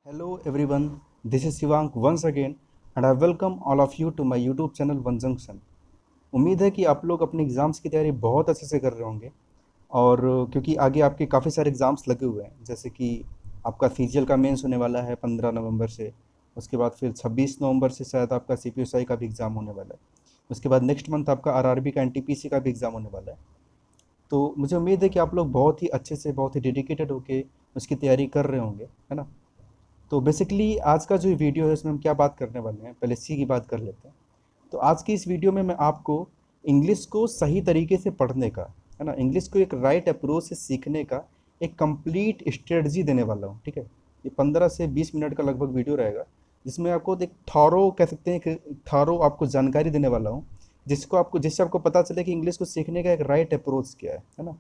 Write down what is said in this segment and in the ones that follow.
Hello everyone, this is Shivank once again and I welcome all of you to my YouTube channel One Junction। उम्मीद है कि आप लोग अपने exams की तैयारी बहुत अच्छे से कर रहे होंगे और क्योंकि आगे आपके काफ़ी सारे एग्ज़ाम्स लगे हुए हैं, जैसे कि आपका सीजीएल का मेंस होने वाला है 15 नवंबर से। उसके बाद फिर 26 नवंबर से शायद आपका सीपीएसआई का भी एग्ज़ाम होने वाला है। उसके बाद नेक्स्ट मंथ आपका आरआरबी का एनटीपीसी का भी एग्ज़ाम होने वाला है। तो मुझे उम्मीद है कि आप लोग बहुत ही अच्छे से, बहुत ही डेडिकेटेड होके उसकी तैयारी कर रहे होंगे, है ना। तो बेसिकली आज का जो वीडियो है उसमें हम क्या बात करने वाले हैं, पहले सी की बात कर लेते हैं। तो आज की इस वीडियो में मैं आपको इंग्लिश को सही तरीके से पढ़ने का, है ना, इंग्लिश को एक राइट अप्रोच से सीखने का एक कंप्लीट स्ट्रेटजी देने वाला हूँ। ठीक है, ये 15 से 20 मिनट का लगभग वीडियो रहेगा, जिसमें आपको एक थॉरो कह सकते हैं कि थॉरो आपको जानकारी देने वाला हूँ, जिससे आपको पता चले कि इंग्लिश को सीखने का एक राइट अप्रोच क्या है ना,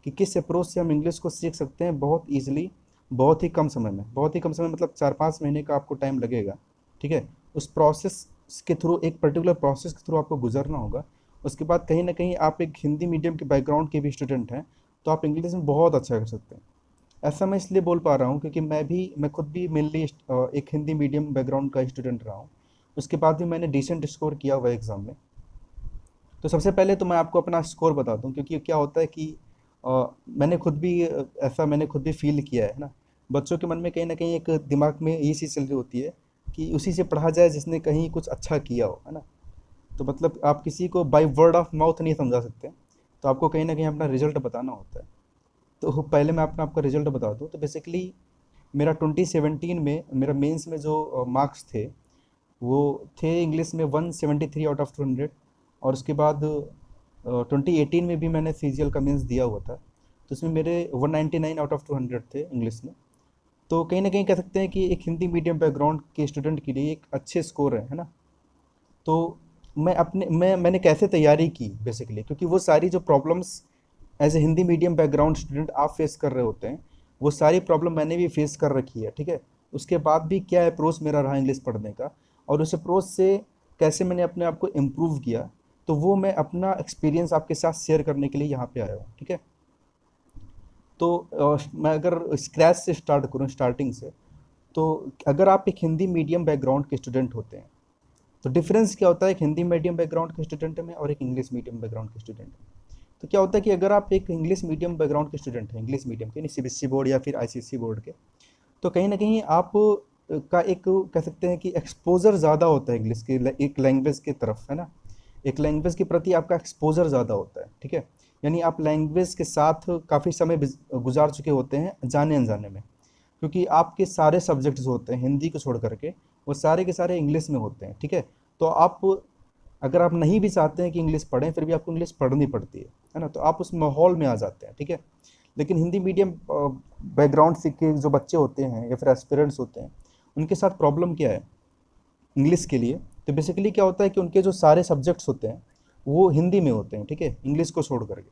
कि किस अप्रोच से हम इंग्लिश को सीख सकते हैं बहुत ईजिली, बहुत ही कम समय में। बहुत ही कम समय मतलब 4-5 महीने का आपको टाइम लगेगा। ठीक है, उस प्रोसेस के थ्रू, एक पर्टिकुलर प्रोसेस के थ्रू आपको गुजरना होगा। उसके बाद कहीं ना कहीं आप एक हिंदी मीडियम के बैकग्राउंड के भी स्टूडेंट हैं, तो आप इंग्लिश में बहुत अच्छा कर सकते हैं। ऐसा मैं इसलिए बोल पा रहा हूँ क्योंकि मैं खुद भी मेनली एक हिंदी मीडियम बैकग्राउंड का स्टूडेंट रहा हूँ। उसके बाद भी मैंने डिसेंट स्कोर किया हुआ है एग्ज़ाम में। तो सबसे पहले तो मैं आपको अपना स्कोर बता दूं, क्योंकि क्या होता है कि मैंने खुद भी फील किया है ना। बच्चों के मन में कहीं ना कहीं एक दिमाग में ये चीज़ चल रही होती है कि उसी से पढ़ा जाए जिसने कहीं कुछ अच्छा किया हो, है ना। तो मतलब आप किसी को बाय वर्ड ऑफ माउथ नहीं समझा सकते, तो आपको कहीं ना कहीं अपना रिजल्ट बताना होता है। तो पहले मैं अपना आपका रिजल्ट बता दूं, तो बेसिकली मेरा 2017 में मेरा मेंस में जो मार्क्स थे वो थे इंग्लिश में 173 आउट ऑफ 200। और उसके बाद 2018 में भी मैंने सीजीएल का मेंस दिया हुआ था, तो उसमें मेरे 199 आउट ऑफ 200 थे इंग्लिश में। तो कहीं ना कहीं कह सकते हैं कि एक हिंदी मीडियम बैकग्राउंड के स्टूडेंट के लिए एक अच्छे स्कोर है ना। तो मैंने कैसे तैयारी की बेसिकली, क्योंकि वो सारी जो problems as a Hindi medium background student आप फेस कर रहे होते हैं, वो सारी प्रॉब्लम मैंने भी फेस कर रखी है। ठीक है, उसके बाद भी क्या अप्रोच मेरा रहा इंग्लिश पढ़ने का, और उस अप्रोच से कैसे मैंने अपने आप को इम्प्रूव किया, तो वो मैं अपना एक्सपीरियंस आपके साथ शेयर करने के लिए यहाँ पे आया हूँ। ठीक है, तो मैं अगर स्क्रैच से स्टार्ट करूँ, स्टार्टिंग से, तो अगर आप एक हिंदी मीडियम बैकग्राउंड के स्टूडेंट होते हैं, तो डिफरेंस क्या होता है एक हिंदी मीडियम बैकग्राउंड के स्टूडेंट में और एक इंग्लिश मीडियम बैकग्राउंड के स्टूडेंट में। तो क्या होता है कि अगर आप एक इंग्लिश मीडियम बैकग्राउंड के स्टूडेंट हैं, इंग्लिश मीडियम के, नहीं सीबीएसई बोर्ड या फिर आईसीएसई बोर्ड के, तो कहीं ना कहीं आप का एक कह सकते हैं कि एक्सपोजर ज़्यादा होता है इंग्लिश की एक लैंग्वेज की तरफ, है ना। एक लैंग्वेज के प्रति आपका एक्सपोजर ज़्यादा होता है। ठीक है, यानी आप लैंग्वेज के साथ काफ़ी समय गुजार चुके होते हैं जाने अनजाने में, क्योंकि आपके सारे सब्जेक्ट्स होते हैं हिंदी को छोड़ करके, वो सारे के सारे इंग्लिश में होते हैं। ठीक है, तो आप अगर आप नहीं भी चाहते हैं कि इंग्लिश पढ़ें, फिर भी आपको इंग्लिश पढ़नी पड़ती है ना। तो आप उस माहौल में आ जाते हैं। ठीक है, लेकिन हिंदी मीडियम बैकग्राउंड से के जो बच्चे होते हैं या फिर एस्पिरेंट्स होते हैं, उनके साथ प्रॉब्लम क्या है इंग्लिश के लिए। तो बेसिकली क्या होता है कि उनके जो सारे सब्जेक्ट्स होते हैं वो हिंदी में होते हैं। ठीक है, इंग्लिश को छोड़ करके,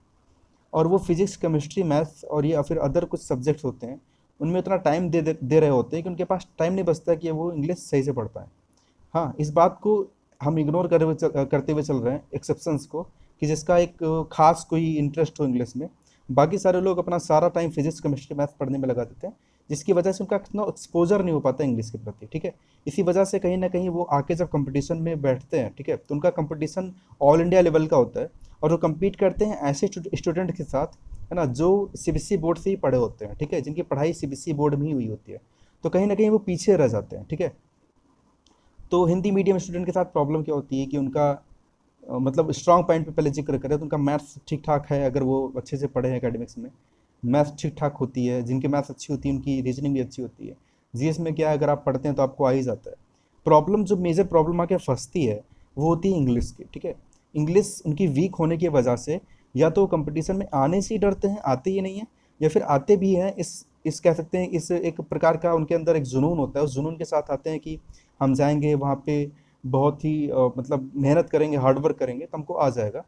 और वो फिजिक्स, केमिस्ट्री, मैथ्स और या फिर अदर कुछ सब्जेक्ट्स होते हैं, उनमें उतना टाइम दे रहे होते हैं कि उनके पास टाइम नहीं बचता कि वो इंग्लिश सही से पढ़ पाएँ। हाँ, इस बात को हम इग्नोर करते हुए चल रहे हैं एक्सेप्शंस को, कि जिसका एक खास कोई इंटरेस्ट हो इंग्लिश में। बाकी सारे लोग अपना सारा टाइम फिजिक्स, केमिस्ट्री, मैथ्स पढ़ने में लगा देते हैं, जिसकी वजह से उनका इतना एक्सपोजर नहीं हो पाता इंग्लिश के प्रति। ठीक है, इसी वजह से कहीं ना कहीं वो आके जब कंपटीशन में बैठते हैं, ठीक है, तो उनका कंपटीशन ऑल इंडिया लेवल का होता है, और वो compete करते हैं ऐसे स्टूडेंट के साथ, है ना, जो सीबीएसई बोर्ड से ही पढ़े होते हैं। ठीक है, जिनकी पढ़ाई सीबीएसई बोर्ड में ही हुई होती है, तो कहीं ना कहीं वो पीछे रह जाते हैं। ठीक है, तो हिंदी मीडियम स्टूडेंट के साथ प्रॉब्लम क्या होती है कि उनका मतलब स्ट्रॉन्ग पॉइंट पे पहले जिक्र करें तो उनका मैथ्स ठीक ठाक है, अगर वो अच्छे से पढ़े हैं एकेडमिक्स में, मैथ्स ठीक ठाक होती है। जिनकी मैथ्स अच्छी होती है उनकी रीजनिंग भी अच्छी होती है। जीएस में क्या है, अगर आप पढ़ते हैं तो आपको आ ही जाता है। प्रॉब्लम, जो मेजर प्रॉब्लम आके फंसती है, वो होती है इंग्लिश की। ठीक है, इंग्लिश उनकी वीक होने की वजह से या तो कंपटीशन में आने से ही डरते हैं, आते ही नहीं है, या फिर आते भी हैं, इस कह सकते हैं इस एक प्रकार का उनके अंदर एक जुनून होता है, उस जुनून के साथ आते हैं कि हम जाएंगे वहाँ पे, बहुत ही मतलब मेहनत करेंगे, हार्ड वर्क करेंगे तो हमको आ जाएगा।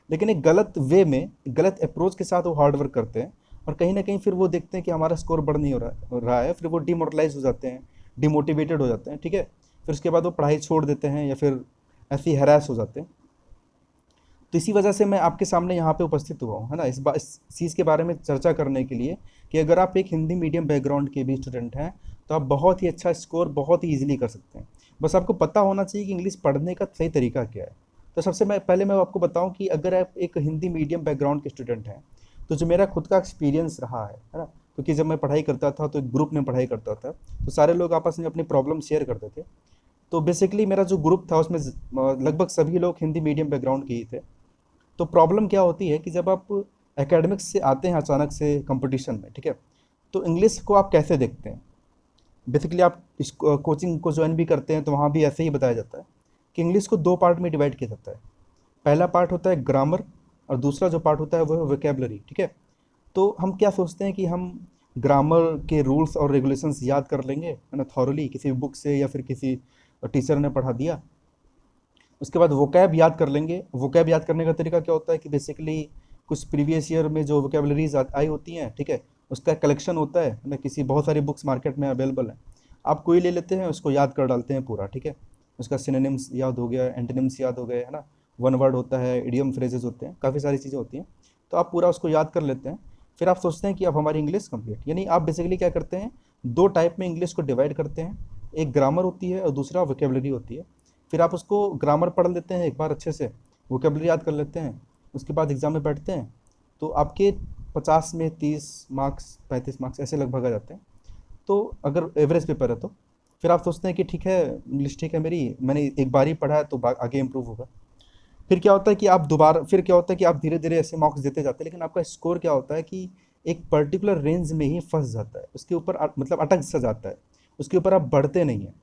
लेकिन एक गलत वे में, गलत अप्रोच के साथ वो हार्ड वर्क करते हैं, और कहीं ना कहीं फिर वो देखते हैं कि हमारा स्कोर बढ़ नहीं हो रहा है, फिर वो डिमोरलाइज हो जाते हैं, डिमोटिवेटेड हो जाते हैं। ठीक है, फिर उसके बाद वो पढ़ाई छोड़ देते हैं या फिर ऐसे ही हरास हो जाते हैं। तो इसी वजह से मैं आपके सामने यहाँ पे उपस्थित हुआ हूँ, है ना, इस चीज़ के बारे में चर्चा करने के लिए कि अगर आप एक हिंदी मीडियम बैकग्राउंड के भी स्टूडेंट हैं तो आप बहुत ही अच्छा स्कोर बहुत ही ईजिली कर सकते हैं। बस आपको पता होना चाहिए कि इंग्लिश पढ़ने का सही तरीका क्या है। तो सबसे पहले मैं आपको बताऊं कि अगर आप एक हिंदी मीडियम बैकग्राउंड के स्टूडेंट हैं तो जो मेरा खुद का एक्सपीरियंस रहा है ना, क्योंकि जब मैं पढ़ाई करता था तो एक ग्रुप में पढ़ाई करता था तो सारे लोग आपस में अपनी प्रॉब्लम शेयर करते थे। तो बेसिकली मेरा जो ग्रुप था उसमें लगभग सभी लोग हिंदी मीडियम बैकग्राउंड के ही थे। तो प्रॉब्लम क्या होती है कि जब आप एकेडमिक्स से आते हैं अचानक से कंपटीशन में, ठीक है, तो इंग्लिश को आप कैसे देखते हैं। बेसिकली आप इस कोचिंग को ज्वाइन भी करते हैं तो वहाँ भी ऐसे ही बताया जाता है कि इंग्लिश को दो पार्ट में डिवाइड किया जाता है। पहला पार्ट होता है ग्रामर और दूसरा जो पार्ट होता है वो है वोकेबलरी, ठीक है। तो हम क्या सोचते हैं कि हम ग्रामर के रूल्स और रेगुलेशंस याद कर लेंगे, है ना, थॉरली किसी बुक से या फिर किसी टीचर ने पढ़ा दिया। उसके बाद वोकैब याद कर लेंगे। वोकैब याद करने का तरीका क्या होता है कि बेसिकली कुछ प्रीवियस ईयर में जो वोकेबलरीज आई होती हैं, ठीक है, उसका कलेक्शन होता है ना, किसी बहुत सारी बुक्स मार्केट में अवेलेबल हैं, आप कोई ले लेते हैं उसको याद कर डालते हैं पूरा, ठीक है। उसका सिनोनिम्स याद हो गया, एंटोनिम्स याद हो गए, है ना, वन वर्ड होता है, इडियम फ्रेजेस होते हैं, काफ़ी सारी चीज़ें होती हैं। तो आप पूरा उसको याद कर लेते हैं। फिर आप सोचते हैं कि अब हमारी इंग्लिश कंप्लीट, यानी आप बेसिकली क्या करते हैं, दो टाइप में इंग्लिश को डिवाइड करते हैं। एक ग्रामर होती है और दूसरा वोकेबलरी होती है। फिर आप उसको ग्रामर पढ़ लेते हैं एक बार अच्छे से, वोकेबलरी याद कर लेते हैं, उसके बाद एग्ज़ाम में बैठते हैं तो आपके 50 में 30 मार्क्स 35 मार्क्स ऐसे लगभग आ जाते हैं। तो अगर एवरेज पेपर है तो फिर आप सोचते हैं कि ठीक है इंग्लिश ठीक है मेरी, मैंने एक बार ही पढ़ा है तो आगे इम्प्रूव होगा। फिर क्या होता है कि आप दोबारा, फिर क्या होता है कि आप धीरे धीरे ऐसे मार्क्स देते जाते हैं, लेकिन आपका स्कोर क्या होता है कि एक पर्टिकुलर रेंज में ही फंस जाता है, उसके ऊपर मतलब अटक सा जाता है, उसके ऊपर आप बढ़ते नहीं हैं,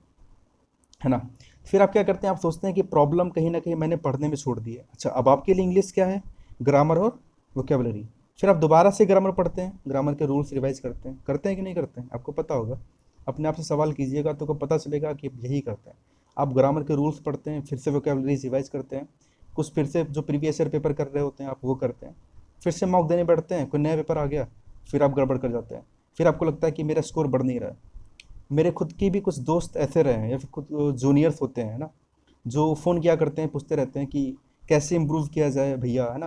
है ना। फिर आप क्या करते हैं, आप सोचते हैं कि प्रॉब्लम कहीं ना कहीं मैंने पढ़ने में छोड़ दी है। अच्छा, अब आपके लिए इंग्लिश क्या है, ग्रामर और वोकेबलरी। फिर आप दोबारा से ग्रामर पढ़ते हैं, ग्रामर के रूल्स रिवाइज करते हैं कि नहीं करते हैं, आपको पता होगा। अपने आप से सवाल कीजिएगा तो आपको पता चलेगा कि यही करते हैं। आप ग्रामर के रूल्स पढ़ते हैं, फिर से वोकेबलरी रिवाइज करते हैं, कुछ फिर से जो प्रीवियस ईयर पेपर कर रहे होते हैं आप वो करते हैं, फिर से मॉक देने बैठते हैं, कोई नया पेपर आ गया, फिर आप गड़बड़ कर जाते हैं। फिर आपको लगता है कि मेरा स्कोर बढ़ नहीं रहा है। मेरे खुद की भी कुछ दोस्त ऐसे रहे हैं या फिर खुद जूनियर्स होते हैं ना, जो फ़ोन किया करते हैं, पूछते रहते हैं कि कैसे इम्प्रूव किया जाए भैया, है ना,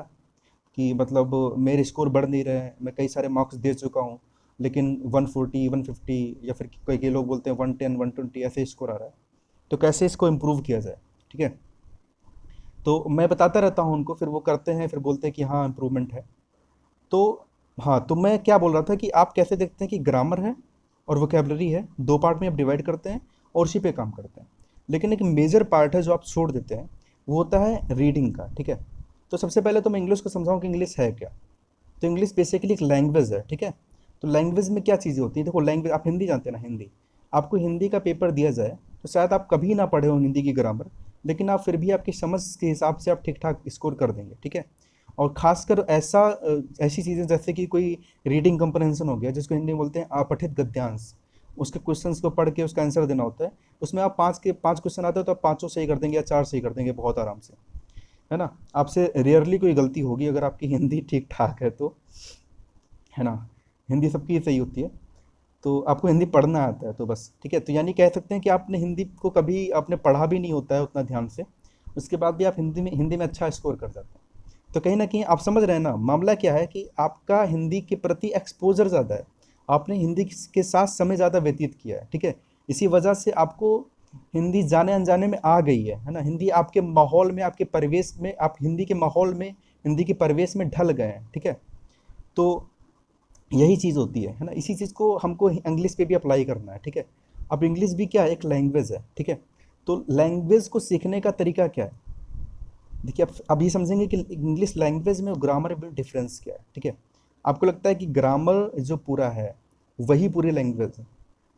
कि मतलब मेरे स्कोर बढ़ नहीं रहे हैं, मैं कई सारे मार्क्स दे चुका हूँ लेकिन 140 150 या फिर कई लोग बोलते हैं 110 120 ऐसे स्कोर आ रहा है, तो कैसे इसको इम्प्रूव किया जाए, ठीक है। तो मैं बताता रहता हूँ उनको, फिर वो करते हैं, फिर बोलते हैं कि हाँ इम्प्रूवमेंट है। तो हाँ, तो मैं क्या बोल रहा था कि आप कैसे देखते हैं कि ग्रामर है और वोकेबलरी है, दो पार्ट में आप डिवाइड करते हैं और उसी पे काम करते हैं। लेकिन एक मेजर पार्ट है जो आप छोड़ देते हैं, वो होता है रीडिंग का, ठीक है। तो सबसे पहले तो मैं इंग्लिश को समझाऊँ कि इंग्लिश है क्या। तो इंग्लिश बेसिकली एक लैंग्वेज है, ठीक है। तो लैंग्वेज में क्या चीज़ें होती हैं, देखो लैंग्वेज, आप हिंदी जानते हैं ना, हिंदी, आपको हिंदी का पेपर दिया जाए तो शायद आप कभी ना पढ़े हो हिंदी की ग्रामर, लेकिन आप फिर भी आपकी समझ के हिसाब से आप ठीक ठाक स्कोर कर देंगे, ठीक है। और खासकर ऐसी चीज़ें जैसे कि कोई रीडिंग कंप्रहेंशन हो गया, जिसको हिंदी में बोलते हैं अपठित गद्यांश, उसके क्वेश्चंस को पढ़ के उसका आंसर देना होता है। उसमें आप 5 क्वेश्चन आते हो तो आप पाँचों सही कर देंगे या 4 सही कर देंगे बहुत आराम से, है ना। आपसे रेयरली कोई गलती होगी अगर आपकी हिंदी ठीक ठाक है तो, है ना। हिंदी सबकी सही होती है, तो आपको हिंदी पढ़ना आता है तो बस, ठीक है। तो यानी कह सकते हैं कि आपने हिंदी को कभी आपने पढ़ा भी नहीं होता है उतना ध्यान से, उसके बाद भी आप हिंदी में अच्छा स्कोर कर जाते हैं। तो कहीं ना कहीं आप समझ रहे हैं ना, मामला क्या है कि आपका हिंदी के प्रति एक्सपोजर ज़्यादा है, आपने हिंदी के साथ समय ज़्यादा व्यतीत किया है, ठीक है। इसी वजह से आपको हिंदी जाने अनजाने में आ गई है ना। हिंदी आपके माहौल में, आपके परिवेश में, आप हिंदी के माहौल में, हिंदी के परिवेश में ढल गए हैं, ठीक है। तो यही चीज़ होती है ना। इसी चीज़ को हमको इंग्लिश पे भी अप्लाई करना है, ठीक है। अब इंग्लिश भी क्या है, एक लैंग्वेज है, ठीक है। तो लैंग्वेज को सीखने का तरीका क्या है, देखिए अब ये समझेंगे कि इंग्लिश लैंग्वेज में ग्रामर में डिफरेंस क्या है, ठीक है। आपको लगता है कि ग्रामर जो पूरा है वही पूरी लैंग्वेज है,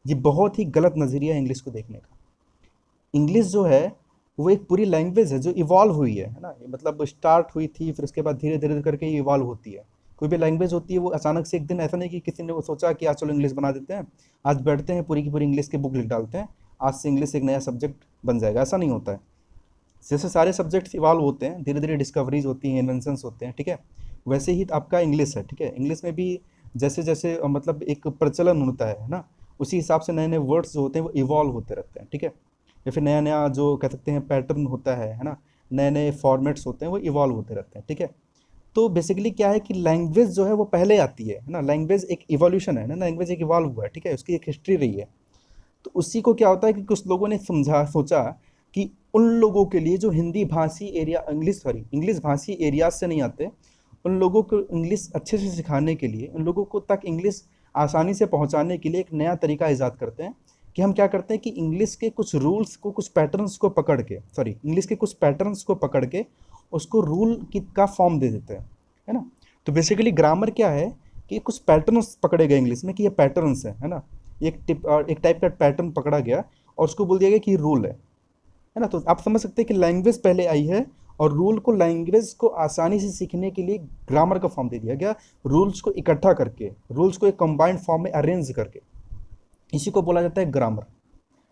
ये बहुत ही गलत नज़रिया है इंग्लिश को देखने का। इंग्लिश जो है वो एक पूरी लैंग्वेज है जो इवॉल्व हुई है ना, मतलब स्टार्ट हुई थी, फिर उसके बाद धीरे धीरे करके ये इवॉल्व होती है। कोई भी लैंग्वेज होती है वो अचानक से एक दिन, ऐसा नहीं कि किसी ने वो सोचा कि आज चलो इंग्लिश बना देते हैं, आज बैठते हैं पूरी की पूरी इंग्लिश की बुक लिख डालते हैं, आज से इंग्लिश एक नया सब्जेक्ट बन जाएगा, ऐसा नहीं होता है। जैसे सारे सब्जेक्ट्स इवॉल्व होते हैं, धीरे धीरे डिस्कवरीज होती हैं, इन्वेंशंस होते हैं, ठीक है। वैसे ही आपका इंग्लिश है, ठीक है। इंग्लिश में भी जैसे जैसे मतलब एक प्रचलन होता है ना, उसी हिसाब से नए नए वर्ड्स जो होते हैं वो इवॉल्व होते रहते हैं, ठीक है। या फिर नया नया जो कह सकते हैं पैटर्न होता है ना, नए नए फॉर्मेट्स होते हैं वो इवॉल्व होते रहते हैं, ठीक है। तो बेसिकली क्या है कि लैंग्वेज जो है वो पहले आती है ना, लैंग्वेज एक इवोल्यूशन है ना, लैंग्वेज एक इवॉल्व हुआ है, ठीक है, उसकी एक हिस्ट्री रही है। तो उसी को क्या होता है कि कुछ लोगों ने सोचा कि उन लोगों के लिए जो हिंदी भाषी एरिया, इंग्लिश भाषी एरिया से नहीं आते, उन लोगों को इंग्लिश अच्छे से सिखाने के लिए, उन लोगों को तक इंग्लिश आसानी से पहुंचाने के लिए एक नया तरीका ईजाद करते हैं कि हम क्या करते हैं कि इंग्लिश के कुछ रूल्स को, कुछ पैटर्न्स को पकड़ के, इंग्लिश के कुछ पैटर्न्स को पकड़ के उसको रूल की का फॉर्म दे देते हैं, है ना। तो बेसिकली ग्रामर क्या है कि कुछ पैटर्न्स पकड़े गए इंग्लिश में कि ये पैटर्न्स है ना, एक टाइप का पैटर्न पकड़ा गया और उसको बोल दिया गया कि रूल है ना। तो आप समझ सकते हैं कि लैंग्वेज पहले आई है और रूल को, लैंग्वेज को आसानी से सीखने के लिए ग्रामर का फॉर्म दे दिया गया, रूल्स को इकट्ठा करके, रूल्स को एक कंबाइंड फॉर्म में अरेंज करके, इसी को बोला जाता है ग्रामर,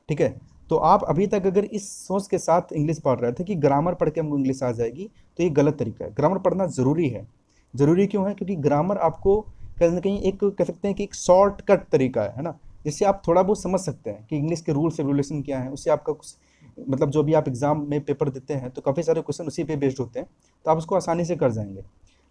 ठीक है। तो आप अभी तक अगर इस सोच के साथ इंग्लिश पढ़ रहे थे कि ग्रामर पढ़ के हमको इंग्लिश आ जाएगी, तो ये गलत तरीका है। ग्रामर पढ़ना ज़रूरी है। ज़रूरी क्यों है? क्योंकि ग्रामर आपको कहीं ना कहीं एक, कह सकते हैं कि एक शॉर्टकट तरीका है ना, जिससे आप थोड़ा बहुत समझ सकते हैं कि इंग्लिश के रूल्स रेगुलेशन क्या है। उससे आपका कुछ, मतलब जो भी आप एग्ज़ाम में पेपर देते हैं तो काफ़ी सारे क्वेश्चन उसी पे बेस्ड होते हैं, तो आप उसको आसानी से कर जाएंगे।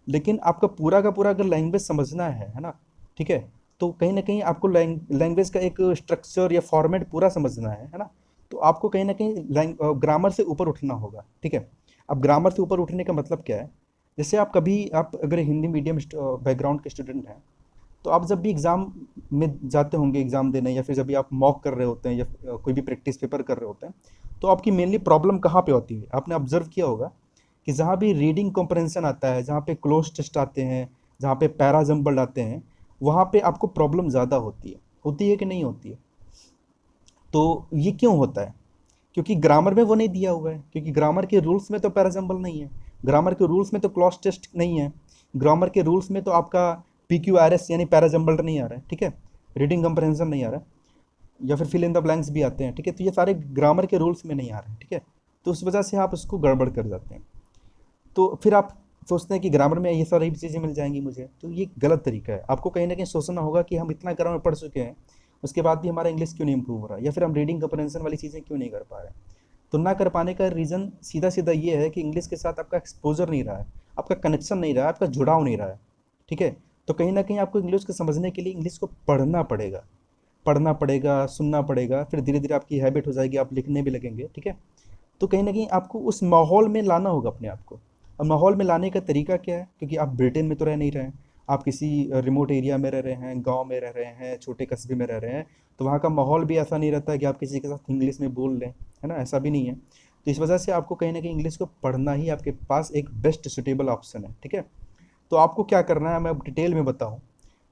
लेकिन आपका पूरा का पूरा अगर लैंग्वेज समझना है ना, ठीक है, तो कहीं ना कहीं आपको लैंग्वेज का एक स्ट्रक्चर या फॉर्मेट पूरा समझना है ना, तो आपको कहीं ना कहीं ग्रामर से ऊपर उठना होगा, ठीक है। अब ग्रामर से ऊपर उठने का मतलब क्या है? जैसे आप अगर हिंदी मीडियम बैकग्राउंड के स्टूडेंट हैं, तो आप जब भी एग्ज़ाम में जाते होंगे एग्ज़ाम देने, या फिर जब भी आप मॉक कर रहे होते हैं या कोई भी प्रैक्टिस पेपर कर रहे होते हैं, तो आपकी मेनली प्रॉब्लम कहाँ पे होती है? आपने ऑब्जर्व किया होगा कि जहाँ भी रीडिंग कॉम्प्रहेंशन आता है, जहाँ पे क्लोज टेस्ट आते हैं, जहाँ पे पैरा जंबल आते हैं, वहाँ पे आपको प्रॉब्लम ज़्यादा होती है कि नहीं होती है? तो ये क्यों होता है? क्योंकि ग्रामर में वो नहीं दिया हुआ है, क्योंकि ग्रामर के रूल्स में तो पैराजम्बल नहीं है, ग्रामर के रूल्स में तो क्लॉज टेस्ट नहीं है, ग्रामर के रूल्स में तो आपका PQRS यानी पैराजम्बल नहीं आ रहा है, ठीक है, रीडिंग कंप्रहेंशन नहीं आ रहा है, या फिर फिल इन द ब्लैंक्स भी आते हैं, ठीक है। तो ये सारे ग्रामर के रूल्स में नहीं आ रहे हैं, ठीक है। तो उस वजह से आप उसको गड़बड़ कर जाते हैं। तो फिर आप सोचते हैं कि ग्रामर में ये सारी चीज़ें मिल जाएंगी मुझे, तो ये गलत तरीका है। आपको कहीं ना कहीं सोचना होगा कि हम इतना ग्रामर पढ़ चुके हैं, उसके बाद भी हमारा इंग्लिश क्यों नहीं इंप्रूव हो रहा है, या फिर हम रीडिंग कंप्रहेंशन वाली चीज़ें क्यों नहीं कर पा रहे हैं। तो ना कर पाने का रीज़न सीधा सीधा ये है कि इंग्लिश के साथ आपका एक्सपोजर नहीं रहा है, आपका कनेक्शन नहीं रहा है, आपका जुड़ाव नहीं रहा है, ठीक है। तो कहीं ना कहीं आपको इंग्लिश को समझने के लिए इंग्लिश को पढ़ना पड़ेगा, सुनना पड़ेगा, फिर धीरे धीरे आपकी हैबिट हो जाएगी, आप लिखने भी लगेंगे, ठीक है। तो कहीं ना कहीं आपको उस माहौल में लाना होगा अपने आप को। अब माहौल में लाने का तरीका क्या है? क्योंकि आप ब्रिटेन में तो रह नहीं रहे हैं, आप किसी रिमोट एरिया में रह रहे हैं, गांव में रह रहे हैं, छोटे कस्बे में रह रहे हैं, तो वहाँ का माहौल भी ऐसा नहीं रहता है कि आप किसी के साथ इंग्लिश में बोल लें, है ना, ऐसा भी नहीं है। तो इस वजह से आपको कहीं ना कहीं इंग्लिश को पढ़ना ही आपके पास एक बेस्ट सुटेबल ऑप्शन है, ठीक है। तो आपको क्या करना है, मैं अब डिटेल में बताऊँ,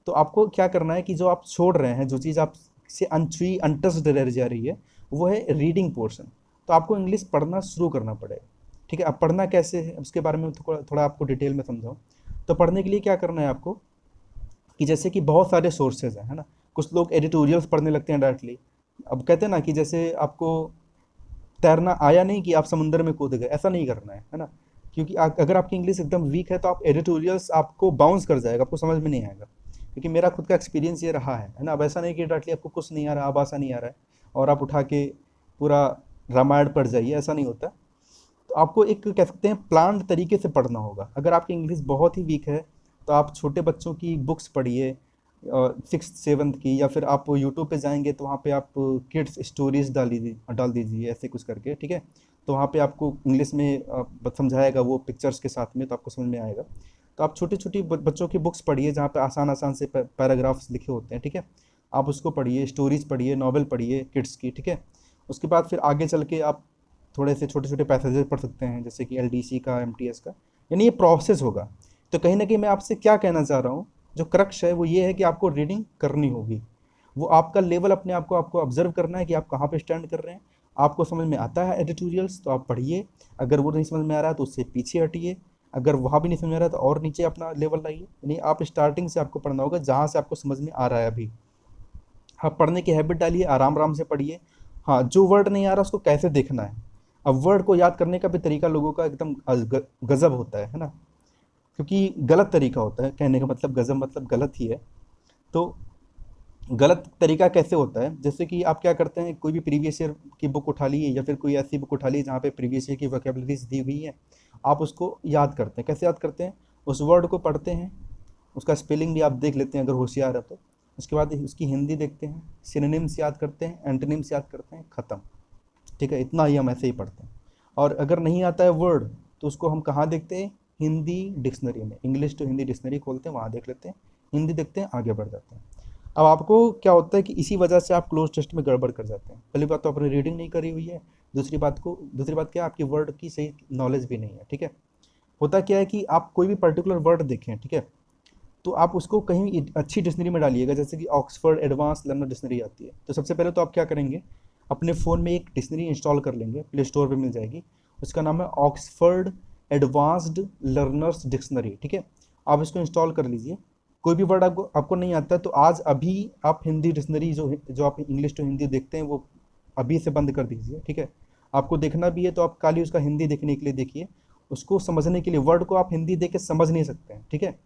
तो आपको क्या करना है कि जो आप छोड़ रहे हैं, जो चीज़ आप से अनछुई अनटच्ड रह जा रही है, वो है रीडिंग पोर्शन। तो आपको इंग्लिश पढ़ना शुरू करना पड़ेगा, ठीक है। अब पढ़ना कैसे है उसके बारे में थोड़ा थोड़ा आपको डिटेल में समझाऊँ। तो पढ़ने के लिए क्या करना है आपको कि जैसे कि बहुत सारे सोर्सेज हैं, है ना। कुछ लोग एडिटोरियल्स पढ़ने लगते हैं डायरेक्टली। अब कहते हैं ना कि जैसे आपको तैरना आया नहीं कि आप समुंदर में कूद गए, ऐसा नहीं करना है ना। क्योंकि अगर आपकी इंग्लिश एकदम वीक है तो आप एडिटोरियल्स आपको बाउंस कर जाएगा, आपको समझ में नहीं आएगा। क्योंकि मेरा खुद का एक्सपीरियंस ये रहा है ना। अब ऐसा नहीं कि डायरेक्टली आपको कुछ नहीं आ रहा, आभासा नहीं आ रहा है और आप उठा के पूरा रामायण पढ़ जाइए, ऐसा नहीं होता। तो आपको एक, कह सकते हैं, प्लान्ड तरीके से पढ़ना होगा। अगर आपकी इंग्लिश बहुत ही वीक है तो आप छोटे बच्चों की बुक्स पढ़िए, 6th 7th की, या फिर आप यूट्यूब पे जाएंगे तो वहाँ पे आप किड्स स्टोरीज डाल दीजिए ऐसे कुछ करके, ठीक है। तो वहाँ पे आपको इंग्लिश में समझाएगा वो पिक्चर्स के साथ में, तो आपको समझ में आएगा। तो आप छोटी छोटी बच्चों की बुक्स पढ़िए जहाँ पे आसान आसान से पैराग्राफ्स लिखे होते हैं, ठीक है। आप उसको पढ़िए, स्टोरीज पढ़िए, नॉवल पढ़िए किड्स की, ठीक है। उसके बाद फिर आगे चल के आप थोड़े से छोटे छोटे पैसेजेस पढ़ सकते हैं, जैसे कि LDC का, MTS का, यानी ये प्रोसेस होगा। तो कहीं ना कहीं मैं आपसे क्या कहना चाह रहा हूँ, जो क्रक्स है वो ये है कि आपको रीडिंग करनी होगी। वो आपका लेवल अपने आप को आपको ऑब्जर्व करना है कि आप कहाँ पे स्टैंड कर रहे हैं। आपको समझ में आता है एडिटोरियल्स तो आप पढ़िए, अगर वो नहीं समझ में आ रहा है तो उससे पीछे हटिए, अगर वहाँ भी नहीं समझ में आ रहा है तो और नीचे अपना लेवल लाइए। यानी आप स्टार्टिंग से आपको पढ़ना होगा जहाँ से आपको समझ में आ रहा है अभी। हाँ, पढ़ने की हैबिट डालिए, आराम आराम से पढ़िए। हाँ, जो वर्ड नहीं आ रहा उसको कैसे देखना है। अब वर्ड को याद करने का भी तरीका लोगों का एकदम गजब होता है ना। क्योंकि गलत तरीका होता है, कहने का मतलब गजब मतलब गलत ही है। तो गलत तरीका कैसे होता है, जैसे कि आप क्या करते हैं, कोई भी प्रीवियस ईयर की बुक उठा लिए या फिर कोई ऐसी बुक उठा ली जहाँ पे प्रीवियस ईयर की वोकेबलरीज दी हुई है, आप उसको याद करते हैं। कैसे याद करते हैं? उस वर्ड को पढ़ते हैं, उसका स्पेलिंग भी आप देख लेते हैं अगर होशियार है तो, उसके बाद उसकी हिंदी देखते हैं, सिनोनिम्स याद करते हैं, एंटोनिम्स याद करते हैं, ख़त्म। ठीक है, इतना ही हम ऐसे ही पढ़ते हैं। और अगर नहीं आता है वर्ड तो उसको हम कहाँ देखते हैं? हिंदी डिक्शनरी में, इंग्लिश टू हिंदी डिक्शनरी खोलते हैं, वहाँ देख लेते हैं, हिंदी देखते हैं, आगे बढ़ जाते हैं। अब आपको क्या होता है कि इसी वजह से आप क्लोज टेस्ट में गड़बड़ कर जाते हैं। पहली बात तो आपने रीडिंग नहीं करी हुई है, दूसरी बात क्या है, आपकी वर्ड की सही नॉलेज भी नहीं है। ठीक है, होता क्या है कि आप कोई भी पर्टिकुलर वर्ड देखें, ठीक है, तो आप उसको कहीं अच्छी डिक्शनरी में डालिएगा, जैसे कि ऑक्सफोर्ड एडवांस लर्नर डिक्शनरी आती है। तो सबसे पहले तो आप क्या करेंगे, अपने फ़ोन में एक डिक्शनरी इंस्टॉल कर लेंगे, प्ले स्टोर पे मिल जाएगी, उसका नाम है ऑक्सफोर्ड एडवांस्ड लर्नर्स डिक्शनरी। ठीक है, आप इसको इंस्टॉल कर लीजिए। कोई भी वर्ड आपको नहीं आता है तो आज अभी आप हिंदी डिक्शनरी जो आप इंग्लिश टू हिंदी देखते हैं वो अभी से बंद कर दीजिए। ठीक है, आपको देखना भी है तो आप खाली उसका हिंदी देखने के लिए देखिए, उसको समझने के लिए, वर्ड को आप हिंदी देख के समझ नहीं सकते हैं। ठीक है,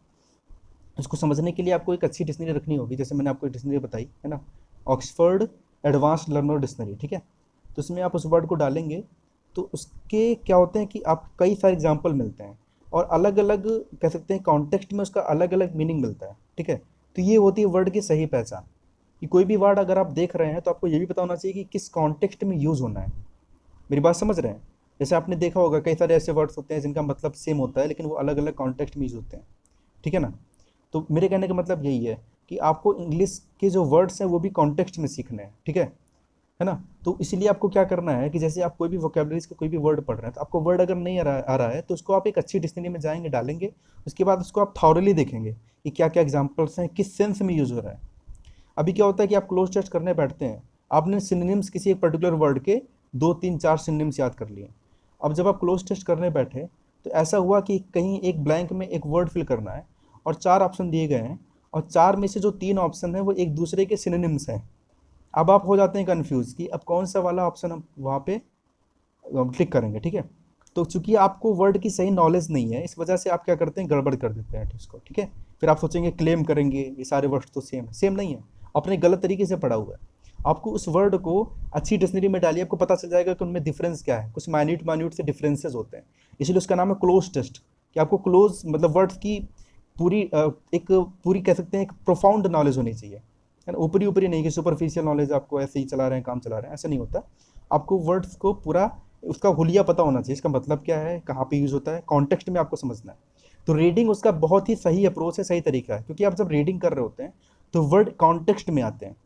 इसको समझने के लिए आपको एक अच्छी डिक्शनरी रखनी होगी, जैसे मैंने आपको एक डिक्शनरी बताई है ना, ऑक्सफोर्ड एडवांस्ड लर्नर डिक्शनरी। ठीक है, तो उसमें आप उस वर्ड को डालेंगे तो उसके क्या होते हैं कि आप कई सारे एग्जाम्पल मिलते हैं और अलग अलग कह सकते हैं कॉन्टेक्स्ट में उसका अलग अलग मीनिंग मिलता है। ठीक है, तो ये होती है वर्ड की सही पहचान, कि कोई भी वर्ड अगर आप देख रहे हैं तो आपको ये भी पता होना चाहिए कि किस कॉन्टेक्स्ट में यूज़ होना है। मेरी बात समझ रहे हैं? जैसे आपने देखा होगा कई सारे ऐसे वर्ड्स होते हैं जिनका मतलब सेम होता है लेकिन वो अलग अलग कॉन्टेक्स्ट में यूज होते हैं। ठीक है ना, तो मेरे कहने का मतलब यही है कि आपको इंग्लिश के जो वर्ड्स हैं वो भी कॉन्टेक्स्ट में सीखने हैं। ठीक है ना, तो इसीलिए आपको क्या करना है कि जैसे आप कोई भी वोकेबलरीज का कोई भी वर्ड पढ़ रहे हैं तो आपको वर्ड अगर नहीं आ रहा है तो उसको आप एक अच्छी डिक्शनरी में जाएंगे, डालेंगे, उसके बाद उसको आप थॉरली देखेंगे कि क्या क्या एग्जाम्पल्स हैं, किस सेंस में यूज़ हो रहा है। अभी क्या होता है कि आप क्लोज टेस्ट करने बैठते हैं, आपने सिनोनिम्स किसी एक पर्टिकुलर वर्ड के 2 3 4 सिनोनिम्स याद कर लिए। अब जब आप क्लोज टेस्ट करने बैठे तो ऐसा हुआ कि कहीं एक ब्लैंक में एक वर्ड फिल करना है और 4 ऑप्शन दिए गए हैं और 4 में से जो 3 ऑप्शन है वो एक दूसरे के सिनोनिम्स हैं। अब आप हो जाते हैं कन्फ्यूज़ कि अब कौन सा वाला ऑप्शन हम वहाँ पे क्लिक करेंगे। ठीक है, तो चूंकि आपको वर्ड की सही नॉलेज नहीं है इस वजह से आप क्या करते हैं, गड़बड़ कर देते हैं इसको। ठीक है, फिर आप सोचेंगे क्लेम करेंगे ये सारे वर्ड तो सेम है, सेम नहीं है, आपने गलत तरीके से पढ़ा हुआ है। आपको उस वर्ड को अच्छी डिक्शनरी में डालिए, आपको पता चल जाएगा कि उनमें डिफरेंस क्या है, कुछ माइन्यूट माइन्यूट से डिफरेंसेस होते हैं, इसलिए उसका नाम है क्लोज टेस्ट, कि आपको क्लोज मतलब वर्ड्स की पूरी एक पूरी कह सकते हैं एक प्रोफाउंड नॉलेज होनी चाहिए, है ना, ऊपरी ऊपरी नहीं कि सुपरफिशियल नॉलेज आपको ऐसे ही चला रहे हैं काम चला रहे हैं, ऐसा नहीं होता। आपको वर्ड्स को पूरा उसका हुलिया पता होना चाहिए, इसका मतलब क्या है, कहाँ पे यूज़ होता है, कॉन्टेक्स्ट में आपको समझना है। तो रीडिंग उसका बहुत ही सही अप्रोच है, सही तरीका है, क्योंकि आप जब रीडिंग कर रहे होते हैं तो वर्ड कॉन्टेक्स्ट में आते हैं,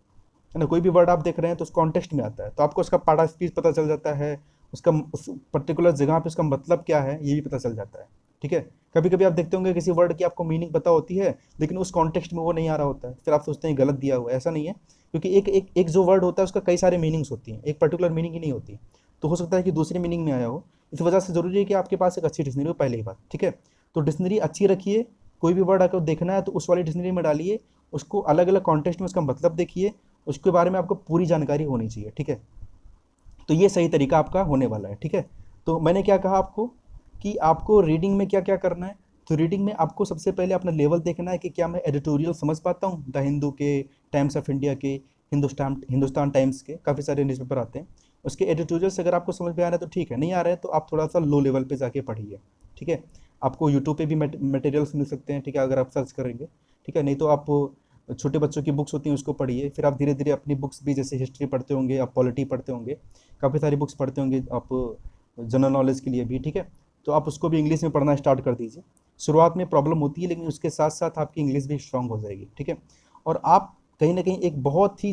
है ना, कोई भी वर्ड आप देख रहे हैं तो उस कॉन्टेक्स्ट में आता है, तो आपको उसका पार्ट स्पीच पता चल जाता है, उसका उस पर्टिकुलर जगह पे उसका मतलब क्या है ये भी पता चल जाता है। ठीक है, कभी कभी आप देखते होंगे किसी वर्ड की आपको मीनिंग पता होती है लेकिन उस कॉन्टेक्स्ट में वो नहीं आ रहा होता है, फिर आप सोचते हैं गलत दिया हुआ है, ऐसा नहीं है, क्योंकि एक जो वर्ड होता है उसका कई सारे मीनिंग्स होती हैं, एक पर्टिकुलर मीनिंग ही नहीं होती, तो हो सकता है कि दूसरी मीनिंग में आया हो। इस वजह से ज़रूरी है कि आपके पास एक अच्छी डिक्शनरी हो, पहले ही बात। ठीक है, तो डिक्शनरी अच्छी रखिए, कोई भी वर्ड आपको देखना है तो उस वाली डिक्शनरी में डालिए, उसको अलग अलग कॉन्टेक्स्ट में उसका मतलब देखिए, उसके बारे में आपको पूरी जानकारी होनी चाहिए। ठीक है, तो ये सही तरीका आपका होने वाला है। ठीक है, तो मैंने क्या कहा आपको कि आपको रीडिंग में क्या क्या करना है, तो रीडिंग में आपको सबसे पहले अपना लेवल देखना है कि क्या मैं एडिटोरियल समझ पाता हूँ, द हिंदू के, टाइम्स ऑफ इंडिया के, हिंदुस्तान टाइम्स के, काफ़ी सारे न्यूज़पेपर आते हैं, उसके एडिटोरियल्स अगर आपको समझ में आ रहा है तो ठीक है, नहीं आ रहा है तो आप थोड़ा सा लो लेवल पे जाके पढ़िए। ठीक है, आपको यूट्यूब पे भी मटेरियल्स मिल सकते हैं, ठीक है, अगर आप सर्च करेंगे। ठीक है, नहीं तो आप छोटे बच्चों की बुक्स होती हैं उसको पढ़िए, फिर आप धीरे धीरे अपनी बुक्स भी, जैसे हिस्ट्री पढ़ते होंगे, आप पॉलिटी पढ़ते होंगे, काफ़ी सारी बुक्स पढ़ते होंगे आप जनरल नॉलेज के लिए भी। ठीक है, तो आप उसको भी इंग्लिश में पढ़ना स्टार्ट कर दीजिए। शुरुआत में प्रॉब्लम होती है लेकिन उसके साथ साथ आपकी इंग्लिश भी स्ट्रांग हो जाएगी। ठीक है, और आप कहीं ना कहीं एक बहुत ही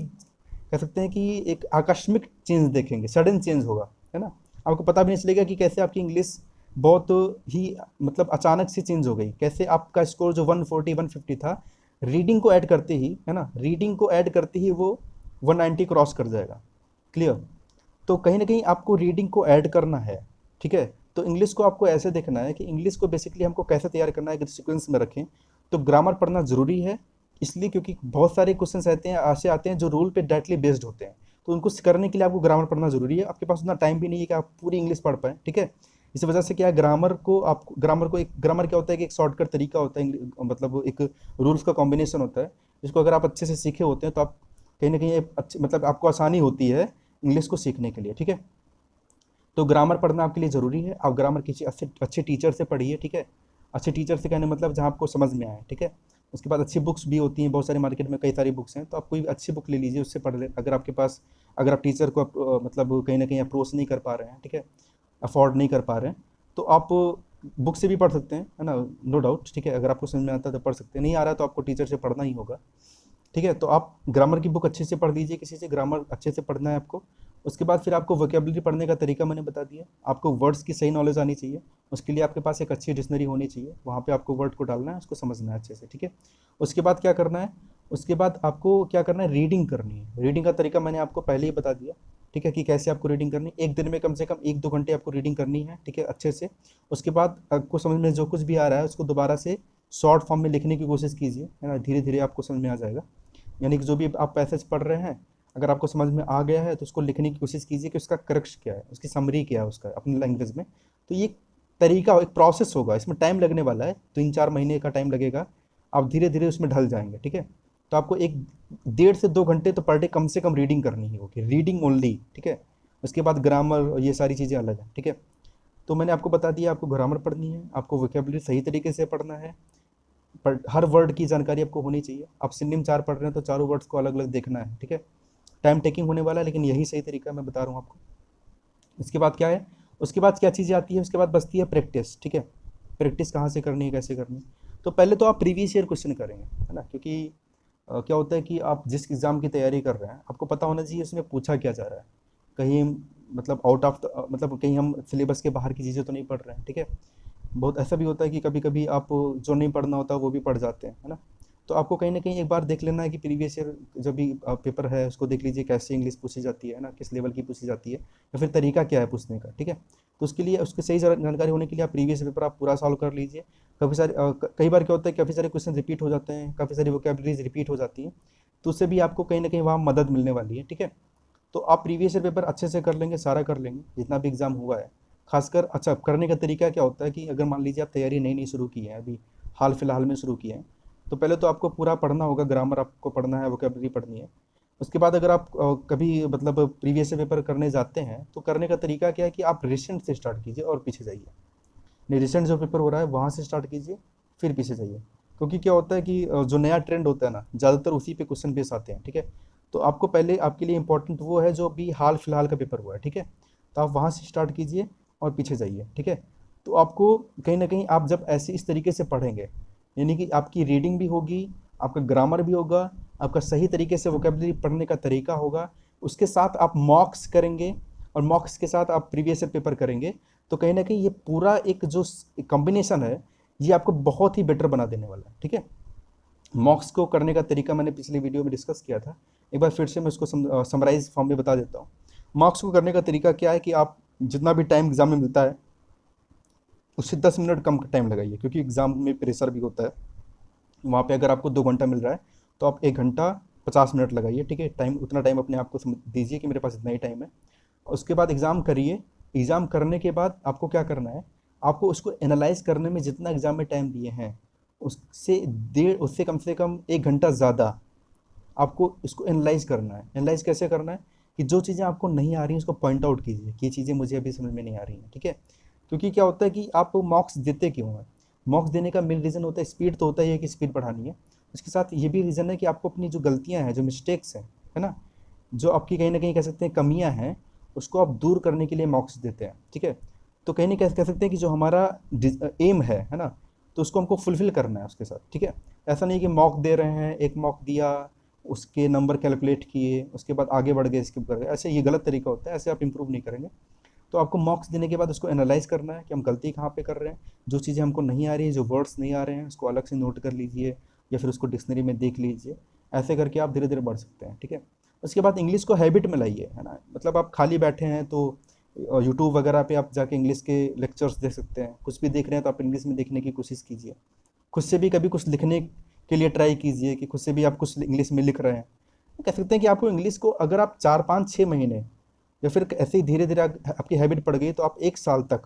कह सकते हैं कि एक आकस्मिक चेंज देखेंगे, सडन चेंज होगा, है ना, आपको पता भी नहीं चलेगा कि कैसे आपकी इंग्लिश बहुत ही मतलब अचानक से चेंज हो गई, कैसे आपका स्कोर जो 140 150 था, रीडिंग को ऐड करते ही, है ना, रीडिंग को ऐड करते ही वो 190 क्रॉस कर जाएगा। क्लियर? तो कहीं ना कहीं आपको रीडिंग को ऐड करना है। ठीक है, तो इंग्लिश को आपको ऐसे देखना है कि इंग्लिश को बेसिकली हमको कैसे तैयार करना है कि सीक्वेंस में रखें। तो ग्रामर पढ़ना ज़रूरी है, इसलिए क्योंकि बहुत सारे क्वेश्चंस आते हैं, ऐसे आते हैं जो रूल पे डायरेक्टली बेस्ड होते हैं, तो उनको करने के लिए आपको ग्रामर पढ़ना ज़रूरी है। आपके पास उतना टाइम भी नहीं है कि आप पूरी इंग्लिश पढ़ पाएँ। ठीक है, इस वजह से क्या है, ग्रामर क्या होता है कि एक शॉर्टकट तरीका होता है, मतलब एक रूल्स का कॉम्बिनेशन होता है, जिसको अगर आप अच्छे से सीखे होते हैं तो आप कहीं ना कहीं ये अच्छी मतलब आपको आसानी होती है इंग्लिश को सीखने के लिए, ठीक है। तो ग्रामर पढ़ना आपके लिए ज़रूरी है। आप ग्रामर किसी अच्छे अच्छे टीचर से पढ़िए, ठीक है। अच्छे टीचर से कहने मतलब जहाँ आपको समझ में आए, ठीक है। उसके बाद अच्छी बुक्स भी होती हैं, बहुत सारी मार्केट में कई सारी बुक्स हैं, तो आप कोई अच्छी बुक ले लीजिए, उससे पढ़ ले। अगर आपके पास, अगर आप टीचर को मतलब कहीं ना कहीं अप्रोच नहीं कर पा रहे हैं, ठीक है, अफोर्ड नहीं कर पा रहे हैं, तो आप बुक से भी पढ़ सकते हैं, है ना, नो डाउट, ठीक है। अगर आपको समझ में आता है तो पढ़ सकते हैं, नहीं आ रहा है तो आपको टीचर से पढ़ना ही होगा, ठीक है। तो आप ग्रामर की बुक अच्छे से पढ़ लीजिए, किसी से ग्रामर अच्छे से पढ़ना है आपको। उसके बाद फिर आपको वोकेबलरी पढ़ने का तरीका मैंने बता दिया। आपको वर्ड्स की सही नॉलेज आनी चाहिए, उसके लिए आपके पास एक अच्छी डिक्शनरी होनी चाहिए, वहाँ पे आपको वर्ड को डालना है, उसको समझना है अच्छे से, ठीक है। उसके बाद क्या करना है, उसके बाद आपको क्या करना है, रीडिंग करनी है। रीडिंग का तरीका मैंने आपको पहले ही बता दिया, ठीक है, कि कैसे आपको रीडिंग करनी है। एक दिन में कम से कम 1-2 घंटे आपको रीडिंग करनी है, ठीक है, अच्छे से। उसके बाद आपको समझ में जो कुछ भी आ रहा है उसको दोबारा से शॉर्ट फॉर्म में लिखने की कोशिश कीजिए, है ना, धीरे धीरे आपको समझ में आ जाएगा। यानी कि जो भी आप पैसेज पढ़ रहे हैं, अगर आपको समझ में आ गया है तो उसको लिखने की कोशिश कीजिए कि उसका करेक्ट क्या है, उसकी समरी क्या है उसका अपनी लैंग्वेज में। तो ये तरीका, एक प्रोसेस होगा, इसमें टाइम लगने वाला है, 3-4 महीने का टाइम लगेगा। आप धीरे धीरे उसमें ढल जाएंगे, ठीक है। तो आपको 1 1.5 से 2 घंटे तो पर डे कम से कम रीडिंग करनी ही होगी, रीडिंग ओनली, ठीक है। उसके बाद ग्रामर और ये सारी चीज़ें अलग हैं, ठीक है। तो मैंने आपको बता दिया, आपको ग्रामर पढ़नी है, आपको वोकेबलरी सही तरीके से पढ़ना है, पर हर वर्ड की जानकारी आपको होनी चाहिए। आप सिनोनिम 4 पढ़ रहे हैं तो चारों वर्ड्स को अलग अलग देखना है, ठीक है। टाइम टेकिंग होने वाला है, लेकिन यही सही तरीका मैं बता रहा हूँ आपको। इसके बाद क्या है, उसके बाद क्या चीज़ें आती है, उसके बाद बचती है प्रैक्टिस, ठीक है। प्रैक्टिस कहाँ से करनी है, कैसे करनी है। तो पहले तो आप प्रीवियस ईयर क्वेश्चन करेंगे, है ना, क्योंकि क्या होता है कि आप जिस एग्ज़ाम की तैयारी कर रहे हैं आपको पता होना चाहिए उसमें पूछा क्या जा रहा है। कहीं मतलब आउट ऑफ मतलब कहीं हम सिलेबस के बाहर की चीज़ें तो नहीं पढ़ रहे हैं, ठीक है। बहुत ऐसा भी होता है कि कभी कभी आप जो नहीं पढ़ना होता वो भी पढ़ जाते हैं, है ना। तो आपको कहीं ना कहीं एक बार देख लेना है कि प्रीवियस ईयर जब भी पेपर है उसको देख लीजिए, कैसे इंग्लिश पूछी जाती है ना, किस लेवल की पूछी जाती है, या फिर तरीका क्या है पूछने का, ठीक है। तो उसके लिए, उसकी सही जानकारी होने के लिए आप प्रीवियस पेपर आप पूरा सॉल्व कर लीजिए। काफ़ी सारे कई बार क्या होता है, काफ़ी सारे क्वेश्चन रिपीट हो जाते हैं, काफ़ी सारी वोकेबलरीज रिपीट हो जाती हैं, तो उससे भी आपको कहीं ना कहीं वहाँ मदद मिलने वाली है, ठीक है। तो आप प्रीवियस ईयर पेपर अच्छे से कर लेंगे, सारा कर लेंगे जितना भी एग्ज़ाम हुआ है। खासकर अच्छा करने का तरीका क्या होता है कि अगर मान लीजिए आप तैयारी नई नई शुरू की है, अभी हाल फिलहाल में शुरू की है, तो पहले तो आपको पूरा पढ़ना होगा, ग्रामर आपको पढ़ना है, वोकेबलरी पढ़नी है। उसके बाद अगर आप कभी मतलब प्रीवियस पेपर करने जाते हैं तो करने का तरीका क्या है कि आप रिसेंट से स्टार्ट कीजिए और पीछे जाइए। नहीं, रिसेंट जो पेपर हो रहा है वहाँ से स्टार्ट कीजिए, फिर पीछे जाइए। क्योंकि क्या होता है कि जो नया ट्रेंड होता है ना, ज़्यादातर उसी पे क्वेश्चन बेस आते हैं, ठीक है। तो आपको पहले, आपके लिए इंपॉर्टेंट वो है जो भी हाल फिलहाल का पेपर हुआ है, ठीक है। तो आप वहाँ से स्टार्ट कीजिए और पीछे जाइए, ठीक है। तो आपको कहीं ना कहीं आप जब ऐसे इस तरीके से पढ़ेंगे, यानी कि आपकी रीडिंग भी होगी, आपका ग्रामर भी होगा, आपका सही तरीके से वोकेबलरी पढ़ने का तरीका होगा, उसके साथ आप मॉक्स करेंगे, और मॉक्स के साथ आप प्रीवियस पेपर करेंगे, तो कहीं ना कहीं ये पूरा एक जो कॉम्बिनेशन है ये आपको बहुत ही बेटर बना देने वाला है, ठीक है। मॉक्स को करने का तरीका मैंने पिछले वीडियो में डिस्कस किया था, एक बार फिर से मैं उसको समराइज फॉर्म में बता देता हूँ। मॉक्स को करने का तरीका क्या है कि आप जितना भी टाइम एग्जाम में मिलता है उससे 10 मिनट कम टाइम लगाइए, क्योंकि एग्जाम में प्रेशर भी होता है। वहाँ पे अगर आपको 2 घंटा मिल रहा है तो आप 1 घंटा 50 मिनट लगाइए, ठीक है। टाइम, उतना टाइम अपने आप को दीजिए कि मेरे पास इतना ही टाइम है। उसके बाद एग्ज़ाम करिए। एग्ज़ाम करने के बाद आपको क्या करना है, आपको उसको एनालाइज करने में जितना एग्ज़ाम में टाइम दिए हैं उससे कम से कम 1 घंटा ज़्यादा आपको इसको एनालाइज करना है। एनालाइज कैसे करना है कि जो चीज़ें आपको नहीं आ रही हैं उसको पॉइंट आउट कीजिए कि ये चीज़ें मुझे अभी समझ में नहीं आ रही हैं, ठीक है। क्योंकि क्या होता है कि आप मॉक्स देते क्यों हैं, मॉक्स देने का मेन रीज़न होता है स्पीड, तो होता ही है कि स्पीड बढ़ानी है। उसके साथ ये भी रीज़न है कि आपको अपनी जो गलतियाँ हैं, जो मिस्टेक्स हैं, है ना, जो आपकी कहीं ना कहीं कह सकते हैं कमियाँ हैं, उसको आप दूर करने के लिए मॉक्स देते हैं, ठीक है। तो कहीं ना कह सकते हैं कि जो हमारा एम है ना, तो उसको हमको फुलफ़िल करना है उसके साथ, ठीक है। ऐसा नहीं कि मॉक दे रहे हैं, एक मॉक दिया, उसके नंबर कैलकुलेट किए, उसके बाद आगे बढ़ गए, स्किप कर गए, ऐसे ये गलत तरीका होता है, ऐसे आप इंप्रूव नहीं करेंगे। तो आपको मॉक्स देने के बाद उसको एनालाइज करना है कि हम गलती कहाँ पे कर रहे हैं, जो चीज़ें हमको नहीं आ रही है, जो वर्ड्स नहीं आ रहे हैं उसको अलग से नोट कर लीजिए, या फिर उसको डिक्शनरी में देख लीजिए। ऐसे करके आप धीरे धीरे बढ़ सकते हैं, ठीक है। उसके बाद इंग्लिश को हैबिट में लाइए, है ना, मतलब आप खाली बैठे हैं तो यूट्यूब वगैरह पे आप जाके इंग्लिश के लेक्चर्स देख सकते हैं, कुछ भी देख रहे हैं तो आप इंग्लिश में देखने की कोशिश कीजिए। खुद से भी कभी कुछ लिखने के लिए ट्राई कीजिए कि खुद से भी आप कुछ इंग्लिश में लिख रहे हैं। कह सकते हैं कि आपको इंग्लिश को अगर आप 4-5-6 महीने या फिर ऐसे ही धीरे धीरे आपकी हैबिट पड़ गई तो आप 1 साल तक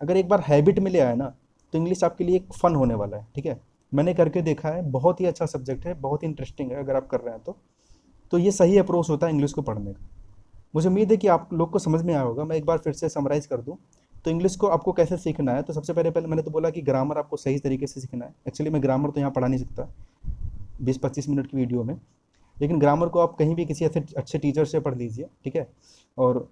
अगर एक बार हैबिट में ले आए ना, तो इंग्लिश आपके लिए एक फ़न होने वाला है, ठीक है। मैंने करके देखा है, बहुत ही अच्छा सब्जेक्ट है, बहुत ही इंटरेस्टिंग है अगर आप कर रहे हैं तो। तो ये सही अप्रोच होता है इंग्लिश को पढ़ने का। मुझे उम्मीद है कि आप लोग को समझ में आया होगा। मैं एक बार फिर से समराइज कर दूं, तो इंग्लिश को आपको कैसे सीखना है। तो सबसे पहले पहले मैंने तो बोला कि ग्रामर आपको सही तरीके से सीखना है। एक्चुअली मैं ग्रामर तो यहाँ पढ़ा नहीं सकता 20-25 मिनट की वीडियो में, लेकिन ग्रामर को आप कहीं भी किसी ऐसे अच्छे टीचर से पढ़ लीजिए, ठीक है। और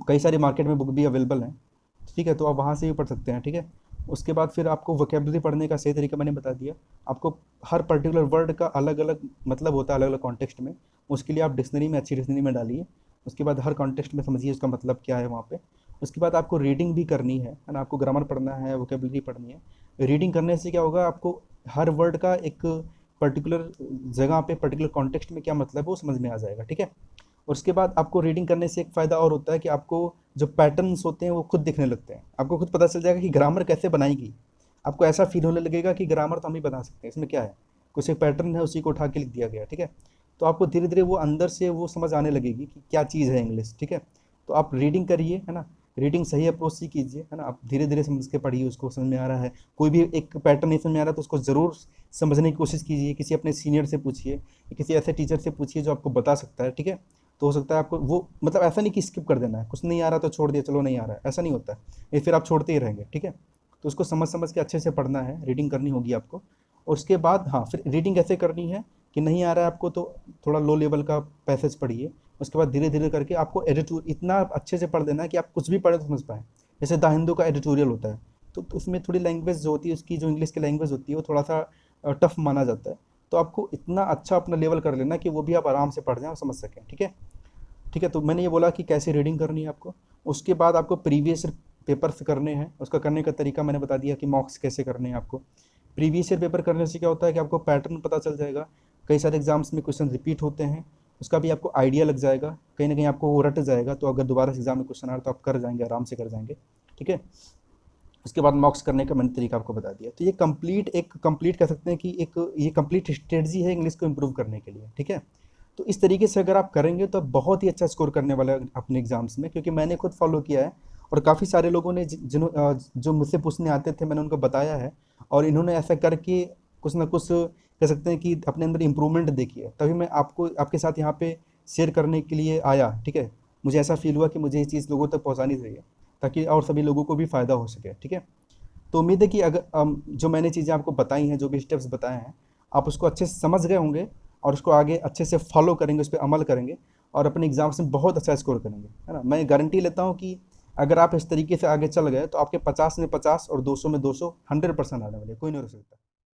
कई सारी मार्केट में बुक भी अवेलेबल हैं, ठीक है, तो आप वहाँ से भी पढ़ सकते हैं, ठीक है। उसके बाद फिर आपको वोकेबलरी पढ़ने का सही तरीका मैंने बता दिया। आपको हर पर्टिकुलर वर्ड का अलग अलग मतलब होता है अलग अलग कॉन्टेक्स्ट में, उसके लिए आप डिक्शनरी में, अच्छी डिक्शनरी में डालिए। उसके बाद हर कॉन्टेक्स्ट में समझिए उसका मतलब क्या है वहाँ पे। उसके बाद आपको रीडिंग भी करनी है ना, आपको ग्रामर पढ़ना है, वोकेबलरी पढ़नी है। रीडिंग करने से क्या होगा, आपको हर वर्ड का एक पर्टिकुलर जगह पे पर्टिकुलर कॉन्टेक्स्ट में क्या मतलब है वो समझ में आ जाएगा, ठीक है। और उसके बाद आपको रीडिंग करने से एक फ़ायदा और होता है कि आपको जो पैटर्न्स होते हैं वो खुद दिखने लगते हैं। आपको खुद पता चल जाएगा कि ग्रामर कैसे बनाएगी। आपको ऐसा फील होने लगेगा कि ग्रामर तो हम ही बना सकते हैं, इसमें क्या है, कुछ एक पैटर्न है उसी को उठा के लिख दिया गया, ठीक है। तो आपको धीरे धीरे वो अंदर से वो समझ आने लगेगी कि क्या चीज़ है इंग्लिश, ठीक है। तो आप रीडिंग करिए, है ना, रीडिंग सही अप्रोच से कीजिए, है ना। आप धीरे धीरे समझ के पढ़िए, उसको समझ में आ रहा है, कोई भी एक पैटर्न नहीं समझ में आ रहा तो उसको ज़रूर समझने की कोशिश कीजिए। किसी अपने सीनियर से पूछिए, किसी ऐसे टीचर से पूछिए जो आपको बता सकता है, ठीक है। तो हो सकता है आपको वो मतलब ऐसा नहीं कि स्किप कर देना है, कुछ नहीं आ रहा तो छोड़ दिया, चलो नहीं आ रहा है, ऐसा नहीं होता है। ये फिर आप छोड़ते ही रहेंगे, ठीक है। तो उसको समझ समझ के अच्छे से पढ़ना है, रीडिंग करनी होगी आपको। और उसके बाद हाँ, फिर रीडिंग कैसे करनी है कि नहीं आ रहा है आपको तो थोड़ा लो लेवल का पैसेज पढ़िए। उसके बाद धीरे धीरे करके आपको एडिटोरियल इतना अच्छे से पढ़ देना है कि आप कुछ भी पढ़े तो समझ पाएँ। जैसे द हिंदू का एडिटोरियल होता है, तो उसमें थोड़ी लैंग्वेज जो होती है उसकी, जो इंग्लिश की लैंग्वेज होती है वो थोड़ा सा टफ माना जाता है। तो आपको इतना अच्छा अपना लेवल कर लेना कि वो भी आप आराम से पढ़ जाएँ और समझ सकें, ठीक है। ठीक है, तो मैंने ये बोला कि कैसे रीडिंग करनी है आपको। उसके बाद आपको प्रीवियस पेपर्स करने हैं, उसका करने का तरीका मैंने बता दिया कि मॉक्स कैसे करने हैं आपको। प्रीवियस ईयर पेपर करने से क्या होता है कि आपको पैटर्न पता चल जाएगा। कई सारे एग्जाम्स में क्वेश्चन रिपीट होते हैं, उसका भी आपको आइडिया लग जाएगा, कहीं ना कहीं आपको वो रट जाएगा। तो अगर दोबारा से एग्जाम में क्वेश्चन आ रहा तो आप कर जाएंगे, आराम से कर जाएंगे, ठीक है। उसके बाद मॉक्स करने का मैंने तरीका आपको बता दिया। तो ये कंप्लीट कह सकते हैं कि एक ये कंप्लीट स्ट्रेटजी है इंग्लिश को इम्प्रूव करने के लिए, ठीक है। तो इस तरीके से अगर आप करेंगे तो आप बहुत ही अच्छा स्कोर करने वाले हैं अपने एग्जाम्स में, क्योंकि मैंने खुद फॉलो किया है। और काफ़ी सारे लोगों ने जो मुझसे पूछने आते थे मैंने उनको बताया है, और इन्होंने ऐसा करके कुछ ना कुछ कह सकते हैं कि अपने अंदर इम्प्रूवमेंट देखी है। तभी मैं आपको आपके साथ यहाँ पे शेयर करने के लिए आया, ठीक है। मुझे ऐसा फील हुआ कि मुझे ये चीज़ लोगों तक पहुँचानी चाहिए ताकि और सभी लोगों को भी फ़ायदा हो सके, ठीक है। तो उम्मीद है कि अगर जो मैंने चीज़ें आपको बताई हैं, जो भी स्टेप्स बताए हैं, आप उसको अच्छे से समझ गए होंगे और उसको आगे अच्छे से फॉलो करेंगे, उस पर अमल करेंगे और अपने एग्जाम्स में बहुत अच्छा स्कोर करेंगे, है ना। मैं गारंटी लेता हूँ कि अगर आप इस तरीके से आगे चल गए तो आपके 50 में 50 और 200 में 200 100% आने वाले, कोई नहीं रोक सकता।